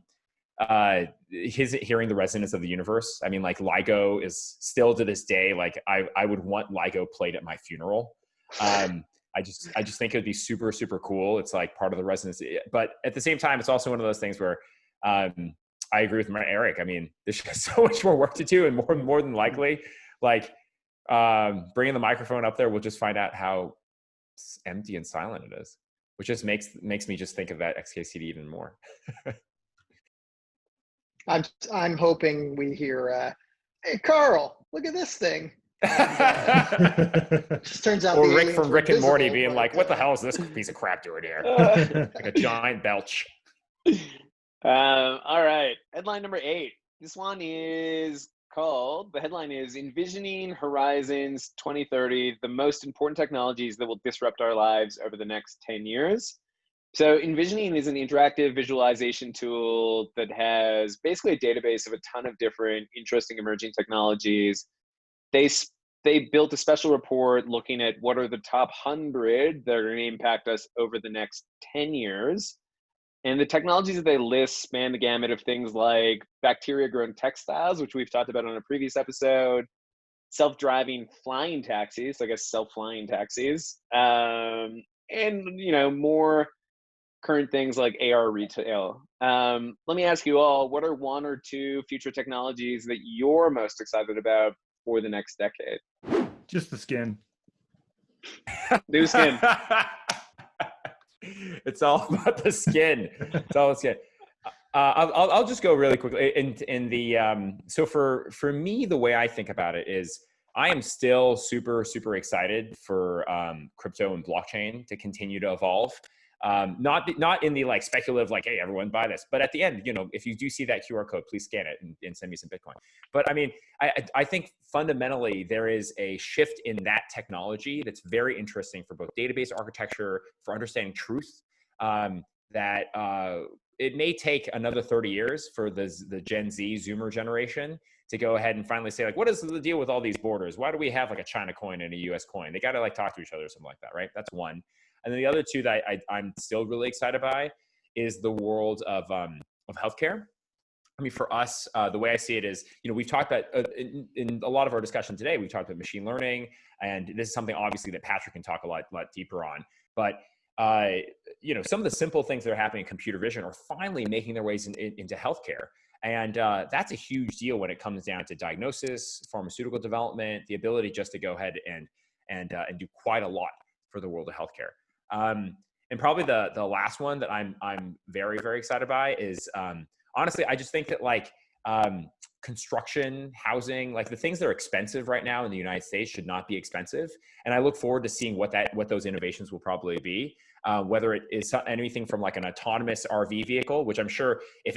Speaker 2: his hearing the resonance of the universe. I mean, like, LIGO is still to this day, like, I would want LIGO played at my funeral. I just think it would be super, super cool. It's like part of the resonance. But at the same time, it's also one of those things where I agree with Eric. I mean, there's just so much more work to do, and more than likely, like, bringing the microphone up there, we'll just find out how empty and silent it is, which just makes me just think of that XKCD even more.
Speaker 4: I'm hoping we hear, hey, Carl, look at this thing. Just turns out,
Speaker 2: or Rick from Rick and Morty being like, what the hell is this piece of crap doing here? Like a giant belch.
Speaker 1: All right, headline number 8. This one is called, the headline is Envisioning Horizons 2030, the most important technologies that will disrupt our lives over the next 10 years. So Envisioning is an interactive visualization tool that has basically a database of a ton of different interesting emerging technologies. They built a special report looking at what are the top 100 that are going to impact us over the next 10 years. And the technologies that they list span the gamut of things like bacteria-grown textiles, which we've talked about on a previous episode, self-driving flying taxis, so I guess self-flying taxis, and, more current things like AR retail. Let me ask you all, what are 1 or 2 future technologies that you're most excited about for the next decade?
Speaker 3: Just the skin.
Speaker 1: New skin.
Speaker 2: It's all about the skin. It's all the skin. I'll just go really quickly in the so for me, the way I think about it is I am still super, super excited for crypto and blockchain to continue to evolve. Not in the like speculative, like, hey, everyone buy this, but at the end, if you do see that QR code, please scan it and send me some Bitcoin. But I mean, I think fundamentally there is a shift in that technology that's very interesting for both database architecture, for understanding truth, that it may take another 30 years for the Gen Z Zoomer generation to go ahead and finally say, like, what is the deal with all these borders? Why do we have like a China coin and a US coin? They got to like talk to each other or something like that, right? That's one. And then the other 2 that I'm still really excited by is the world of healthcare. I mean, for us, the way I see it is, we've talked about, in a lot of our discussion today, we've talked about machine learning, and this is something obviously that Patrick can talk a lot deeper on. But, some of the simple things that are happening in computer vision are finally making their ways into healthcare. And that's a huge deal when it comes down to diagnosis, pharmaceutical development, the ability just to go ahead and do quite a lot for the world of healthcare. And probably the last one that I'm very, very excited by is, honestly, I just think that like, construction, housing, like the things that are expensive right now in the United States should not be expensive. And I look forward to seeing what those innovations will probably be. Whether it is anything from like an autonomous RV vehicle, which I'm sure if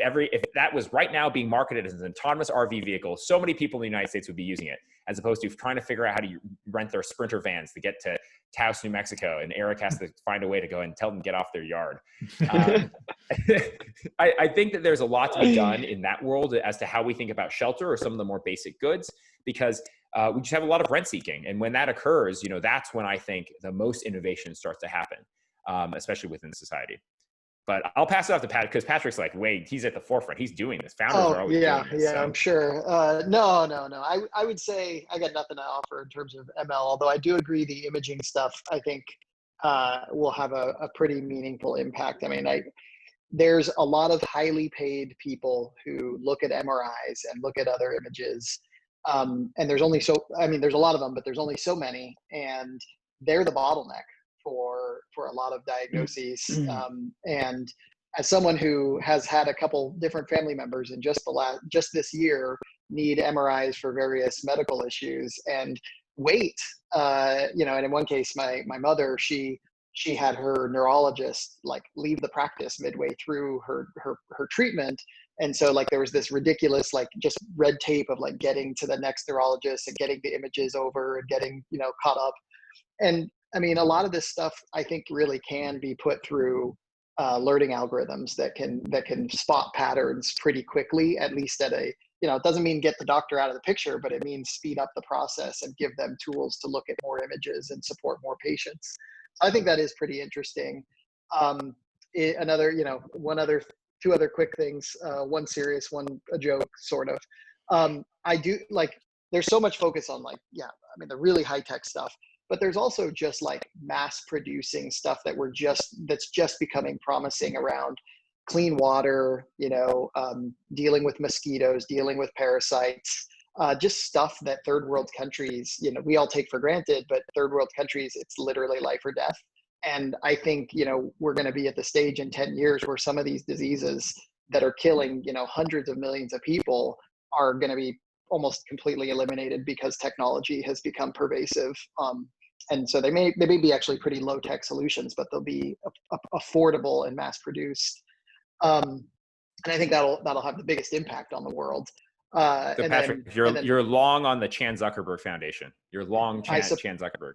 Speaker 2: that was right now being marketed as an autonomous RV vehicle, so many people in the United States would be using it, as opposed to trying to figure out how to rent their Sprinter vans to get to Taos, New Mexico, and Eric has to find a way to go and tell them to get off their yard. I think that there's a lot to be done in that world as to how we think about shelter or some of the more basic goods, because we just have a lot of rent seeking. And when that occurs, that's when I think the most innovation starts to happen, especially within society. But I'll pass it off to Pat because Patrick's like, wait, he's at the forefront. He's doing this. Founders
Speaker 4: Oh
Speaker 2: are always
Speaker 4: yeah,
Speaker 2: doing this.
Speaker 4: yeah,
Speaker 2: So.
Speaker 4: I'm sure. No. I would say I got nothing to offer in terms of ML. Although I do agree the imaging stuff I think will have a pretty meaningful impact. I mean, there's a lot of highly paid people who look at MRIs and look at other images, and there's only so. I mean, there's a lot of them, but there's only so many, and they're the bottleneck for a lot of diagnoses. And as someone who has had a couple different family members in just this year need MRIs for various medical issues and wait, and in one case, my mother, she had her neurologist like leave the practice midway through her treatment. And so like there was this ridiculous like just red tape of like getting to the next neurologist and getting the images over and getting, caught up. And I mean, a lot of this stuff I think really can be put through learning algorithms that can spot patterns pretty quickly, at least at a, it doesn't mean get the doctor out of the picture, but it means speed up the process and give them tools to look at more images and support more patients. So I think that is pretty interesting. Two other quick things, one serious, one a joke sort of. I do like, there's so much focus on like, the really high tech stuff, but there's also just like mass producing stuff that's just becoming promising around clean water, dealing with mosquitoes, dealing with parasites, just stuff that third world countries, we all take for granted, but third world countries, it's literally life or death. And I think, we're going to be at the stage in 10 years where some of these diseases that are killing, hundreds of millions of people are going to be almost completely eliminated because technology has become pervasive. And so they may be actually pretty low tech solutions, but they'll be affordable and mass produced. And I think that'll have the biggest impact on the world.
Speaker 2: So Patrick, you're long on the Chan Zuckerberg Foundation. You're long Chan Zuckerberg.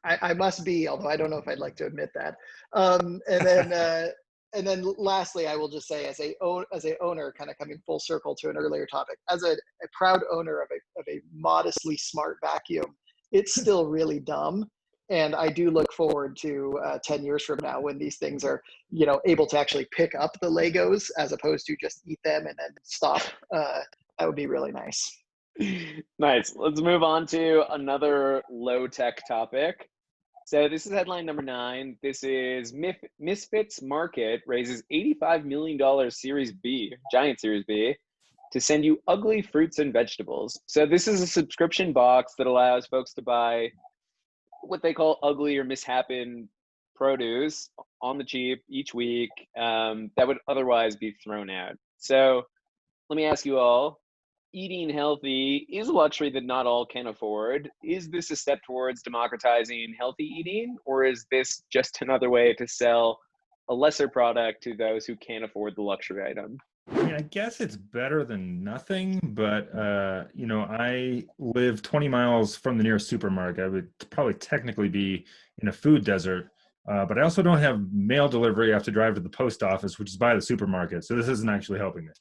Speaker 4: I must be, although I don't know if I'd like to admit that. And then lastly, I will just say, as a owner, kind of coming full circle to an earlier topic, as a proud owner of a modestly smart vacuum, it's still really dumb. And I do look forward to 10 years from now when these things are, able to actually pick up the Legos as opposed to just eat them and then stop. That would be really nice.
Speaker 1: Nice. Let's move on to another low tech topic. So this is headline number 9. This is Misfits Market raises $85 million Series B, giant Series B, to send you ugly fruits and vegetables. So this is a subscription box that allows folks to buy what they call ugly or mishappen produce on the cheap each week that would otherwise be thrown out. So let me ask you all, eating healthy is a luxury that not all can afford. Is this a step towards democratizing healthy eating, or is this just another way to sell a lesser product to those who can't afford the luxury item?
Speaker 3: I mean, I guess it's better than nothing, but I live 20 miles from the nearest supermarket. I would probably technically be in a food desert, but I also don't have mail delivery. I have to drive to the post office, which is by the supermarket. So this isn't actually helping me.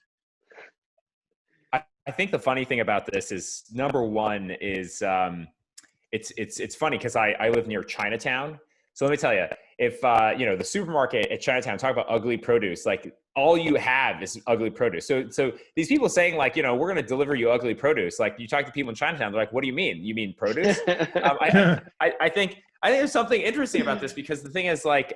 Speaker 2: I think the funny thing about this is, number one is it's funny because I live near Chinatown. So let me tell you, if the supermarket at Chinatown, talk about ugly produce, like all you have is ugly produce. So these people saying like, we're going to deliver you ugly produce. Like you talk to people in Chinatown, they're like, what do you mean? You mean produce? I think there's something interesting about this, because the thing is like,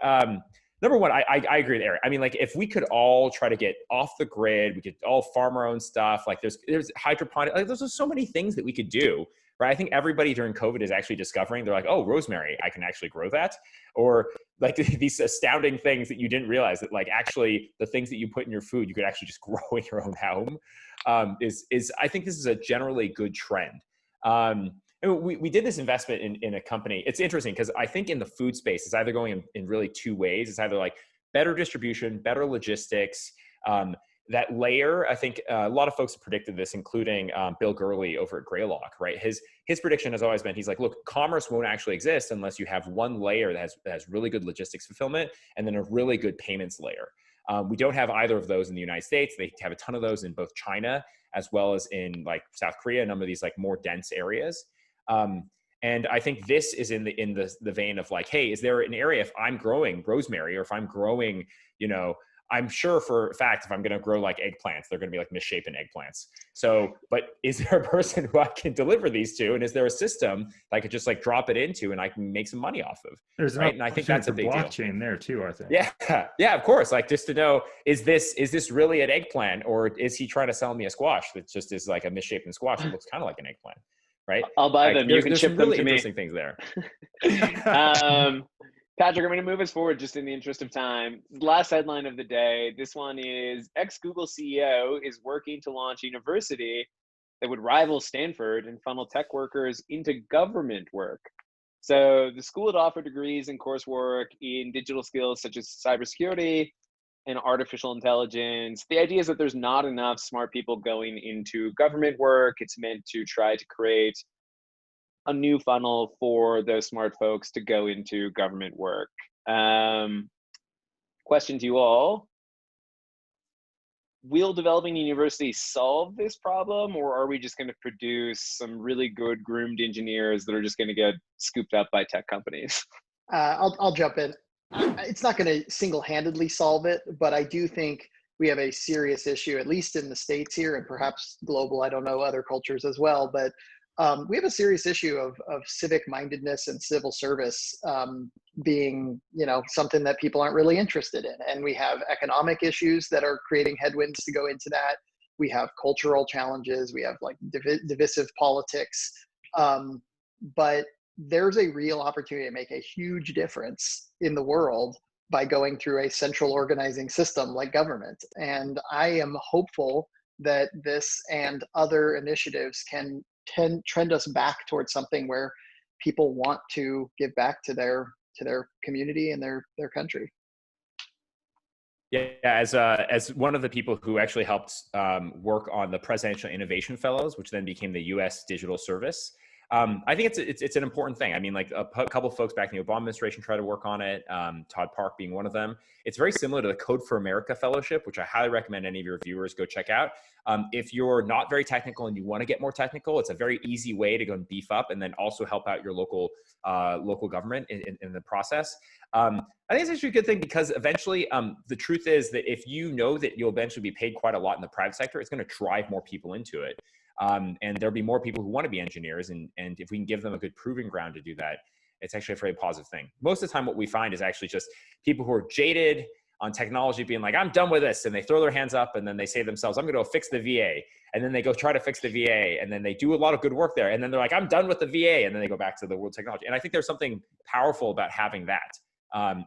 Speaker 2: number one, I agree with Eric. I mean, like if we could all try to get off the grid, we could all farm our own stuff. Like there's hydroponic, like there's so many things that we could do, right? I think everybody during COVID is actually discovering, they're like, oh, rosemary, I can actually grow that. Or like these astounding things that you didn't realize that like actually the things that you put in your food, you could actually just grow in your own home. I think this is a generally good trend. We did this investment in a company. It's interesting because I think in the food space, it's either going in really two ways. It's either like better distribution, better logistics. That layer, I think a lot of folks have predicted this, including Bill Gurley over at Greylock, right? His prediction has always been, he's like, look, commerce won't actually exist unless you have one layer that has really good logistics fulfillment and then a really good payments layer. We don't have either of those in the United States. They have a ton of those in both China as well as in like South Korea, a number of these like more dense areas. And I think this is in the vein of like, hey, is there an area if I'm growing rosemary or if I'm growing, I'm sure for a fact, if I'm going to grow like eggplants, they're going to be like misshapen eggplants. So, but is there a person who I can deliver these to? And is there a system that I could just like drop it into and I can make some money off of?
Speaker 3: There's
Speaker 2: right. And I think that's a big
Speaker 3: blockchain
Speaker 2: deal.
Speaker 3: there too, I think.
Speaker 2: Yeah. Yeah, of course. Like just to know, is this really an eggplant, or is he trying to sell me a squash that just is like a misshapen squash that looks kind of like an eggplant? Right.
Speaker 1: I'll buy
Speaker 2: like,
Speaker 1: them. You can
Speaker 2: there's
Speaker 1: ship
Speaker 2: some
Speaker 1: them
Speaker 2: really
Speaker 1: to me.
Speaker 2: interesting things there.
Speaker 1: Patrick, I'm going to move us forward just in the interest of time. Last headline of the day. This one is ex-Google CEO is working to launch a university that would rival Stanford and funnel tech workers into government work. So the school would offer degrees and coursework in digital skills such as cybersecurity and artificial intelligence. The idea is that there's not enough smart people going into government work. It's meant to try to create a new funnel for those smart folks to go into government work. Question to you all. Will developing universities solve this problem, or are we just going to produce some really good groomed engineers that are just going to get scooped up by tech companies?
Speaker 4: I'll jump in. It's not going to single-handedly solve it, but I do think we have a serious issue, at least in the States here and perhaps global. I don't know other cultures as well, but we have a serious issue of civic mindedness and civil service being, something that people aren't really interested in. And we have economic issues that are creating headwinds to go into that. We have cultural challenges. We have like divisive politics. But there's a real opportunity to make a huge difference in the world by going through a central organizing system like government. And I am hopeful that this and other initiatives can trend us back towards something where people want to give back to their community and their country.
Speaker 2: Yeah, as one of the people who actually helped work on the Presidential Innovation Fellows, which then became the U.S. Digital Service, I think it's an important thing. I mean, like a couple of folks back in the Obama administration tried to work on it, Todd Park being one of them. It's very similar to the Code for America Fellowship, which I highly recommend any of your viewers go check out. If you're not very technical and you want to get more technical, it's a very easy way to go and beef up and then also help out your local government in the process. I think it's actually a good thing because eventually the truth is that if you know that you'll eventually be paid quite a lot in the private sector, it's going to drive more people into it. And there'll be more people who want to be engineers. And if we can give them a good proving ground to do that, it's actually a very positive thing. Most of the time, what we find is actually just people who are jaded on technology being like, I'm done with this. And they throw their hands up and then they say to themselves, I'm going to go fix the VA. And then they go try to fix the VA. And then they do a lot of good work there. And then they're like, I'm done with the VA. And then they go back to the world technology. And I think there's something powerful about having that,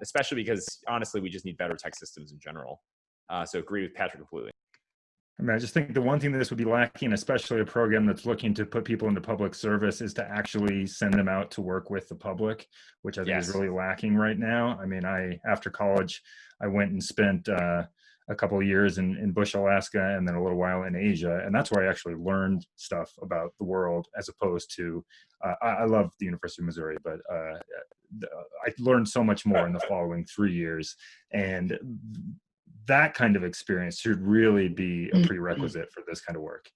Speaker 2: especially because honestly, we just need better tech systems in general. So agree with Patrick completely.
Speaker 3: I mean, I just think the one thing that this would be lacking, especially a program that's looking to put people into public service, is to actually send them out to work with the public, which I think is really lacking right now. I mean, after college, I went and spent a couple of years in Bush, Alaska, and then a little while in Asia. And that's where I actually learned stuff about the world as opposed to, I love the University of Missouri, but I learned so much more in the following 3 years. And that kind of experience should really be a prerequisite for this kind of work.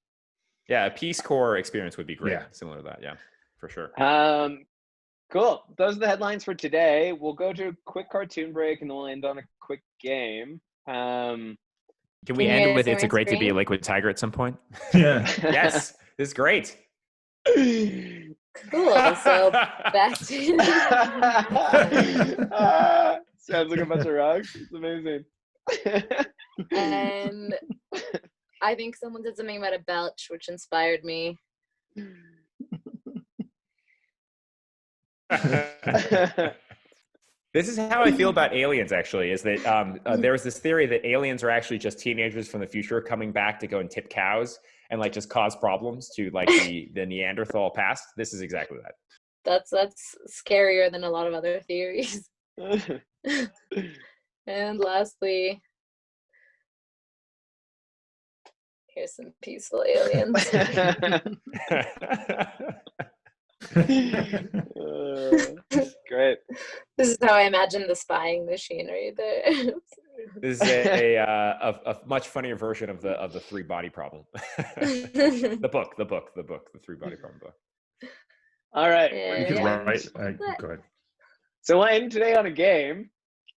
Speaker 2: Yeah, a Peace Corps experience would be great.
Speaker 3: Yeah.
Speaker 2: Similar to that, yeah, for sure.
Speaker 1: Cool. Those are the headlines for today. We'll go to a quick cartoon break and then we'll end on a quick game.
Speaker 2: Can we end with "It's a great to be a liquid tiger" at some point?
Speaker 3: Yeah.
Speaker 2: Yes, this is great.
Speaker 5: Cool. So back to
Speaker 1: sounds like a bunch of rocks. It's amazing.
Speaker 5: And I think someone did something about a belch, which inspired me.
Speaker 2: This is how I feel about aliens, actually, is that there's this theory that aliens are actually just teenagers from the future coming back to go and tip cows and like just cause problems to like the Neanderthal past. This is exactly that.
Speaker 5: That's scarier than a lot of other theories. And lastly, here's some peaceful aliens.
Speaker 1: Great.
Speaker 5: This is how I imagine the spying machinery there.
Speaker 2: This is a much funnier version of the three body problem. the three body problem book.
Speaker 1: All right.
Speaker 5: Yeah.
Speaker 3: You could write. Go ahead.
Speaker 1: So we'll end today on a game.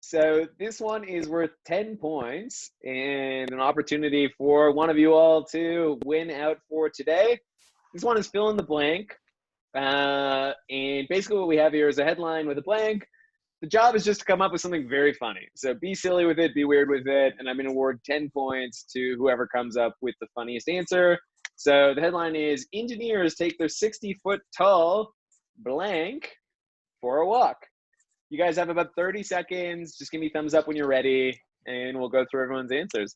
Speaker 1: So this one is worth 10 points and an opportunity for one of you all to win out for today. This one is fill in the blank. And basically what we have here is a headline with a blank. The job is just to come up with something very funny. So be silly with it, be weird with it, and I'm going to award 10 points to whoever comes up with the funniest answer. So the headline is, engineers take their 60-foot tall blank for a walk. You guys have about 30 seconds. Just give me thumbs up when you're ready, and we'll go through everyone's answers.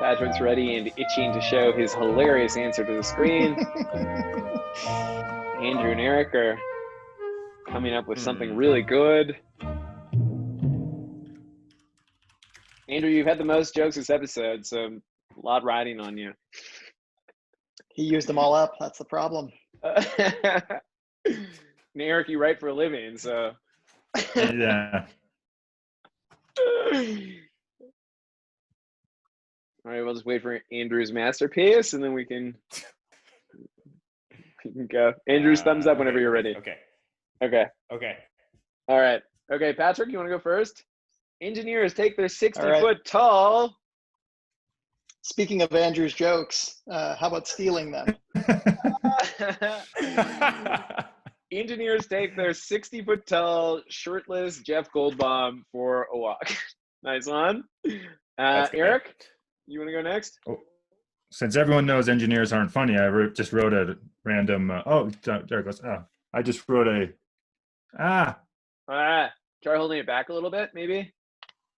Speaker 1: Patrick's ready and itching to show his hilarious answer to the screen. Andrew and Eric are coming up with something really good. Andrew, you've had the most jokes this episode, so a lot riding on you.
Speaker 4: He used them all up. That's the problem.
Speaker 1: And Eric, you write for a living, so.
Speaker 3: Yeah.
Speaker 1: All right, we'll just wait for Andrew's masterpiece, and then we can go. Andrew's thumbs up whenever you're ready.
Speaker 2: Okay.
Speaker 1: Okay.
Speaker 2: Okay.
Speaker 1: All right. Okay, Patrick, you want to go first? Engineers take their 60-foot tall.
Speaker 4: Speaking of Andrew's jokes, how about stealing them?
Speaker 1: Engineers take their 60-foot tall, shirtless Jeff Goldblum for a walk. Nice one. Eric, you want to go next?
Speaker 3: Oh, since everyone knows engineers aren't funny, I just wrote a random. Oh, there it goes. Oh, I just wrote a.
Speaker 1: Try holding it back a little bit, maybe.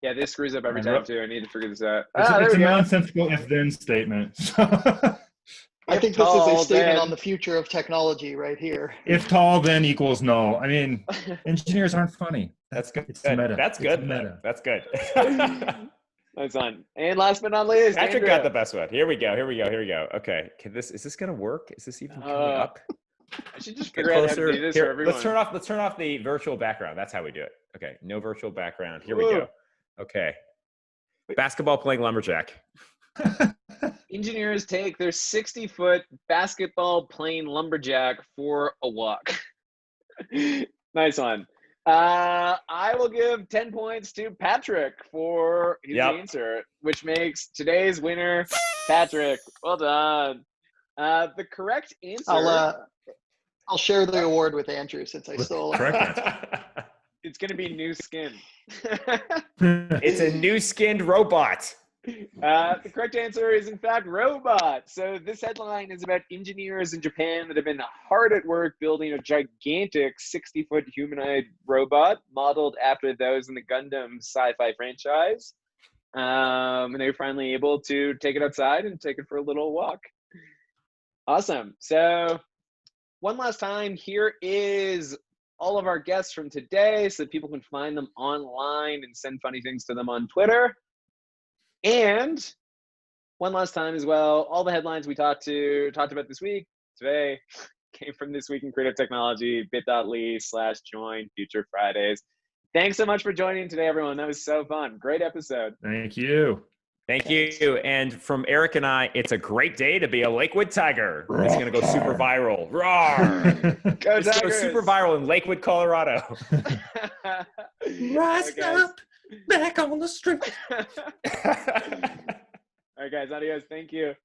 Speaker 1: Yeah, this screws up every time too. I need to figure this out.
Speaker 3: It's a nonsensical if-then statement.
Speaker 4: I think this is a statement on the future of technology right here.
Speaker 3: If tall, then equals null. I mean, engineers aren't funny.
Speaker 2: That's good.
Speaker 3: It's meta.
Speaker 2: That's good.
Speaker 3: Meta.
Speaker 2: That's good.
Speaker 1: Nice one. And last but not least,
Speaker 2: Patrick
Speaker 1: Andrew.
Speaker 2: got the best one. Here we go. Okay. Is this gonna work? Is this even coming up?
Speaker 1: I should just figure out how to do this for everyone.
Speaker 2: Let's turn off the virtual background. That's how we do it. Okay. No virtual background. Here we go. Okay. Basketball playing lumberjack.
Speaker 1: Engineers take their 60-foot basketball playing lumberjack for a walk. Nice one. I will give 10 points to Patrick for his answer, which makes today's winner Patrick. Well done. The correct answer.
Speaker 4: I'll share the award with Andrew since I stole it.
Speaker 3: Correct answer.
Speaker 1: It's going to be new skin.
Speaker 2: It's a new skinned robot.
Speaker 1: The correct answer is, in fact, robot. So this headline is about engineers in Japan that have been hard at work building a gigantic 60-foot humanoid robot modeled after those in the Gundam sci-fi franchise. And they were finally able to take it outside and take it for a little walk. Awesome. So one last time, here is all of our guests from today so that people can find them online and send funny things to them on Twitter. And one last time as well, all the headlines we talked about this week today came from This Week in Creative Technology, bit.ly/join Future Fridays. Thanks so much for joining today, everyone. That was so fun. Great episode.
Speaker 3: Thank you.
Speaker 2: Thank you. And from Eric and I, it's a great day to be a Lakewood Tiger. It's going to go super viral. Roar!
Speaker 1: Go
Speaker 2: It's going to go super viral in Lakewood, Colorado.
Speaker 3: Rise up, back on the street.
Speaker 1: All right, guys. Adios. Thank you.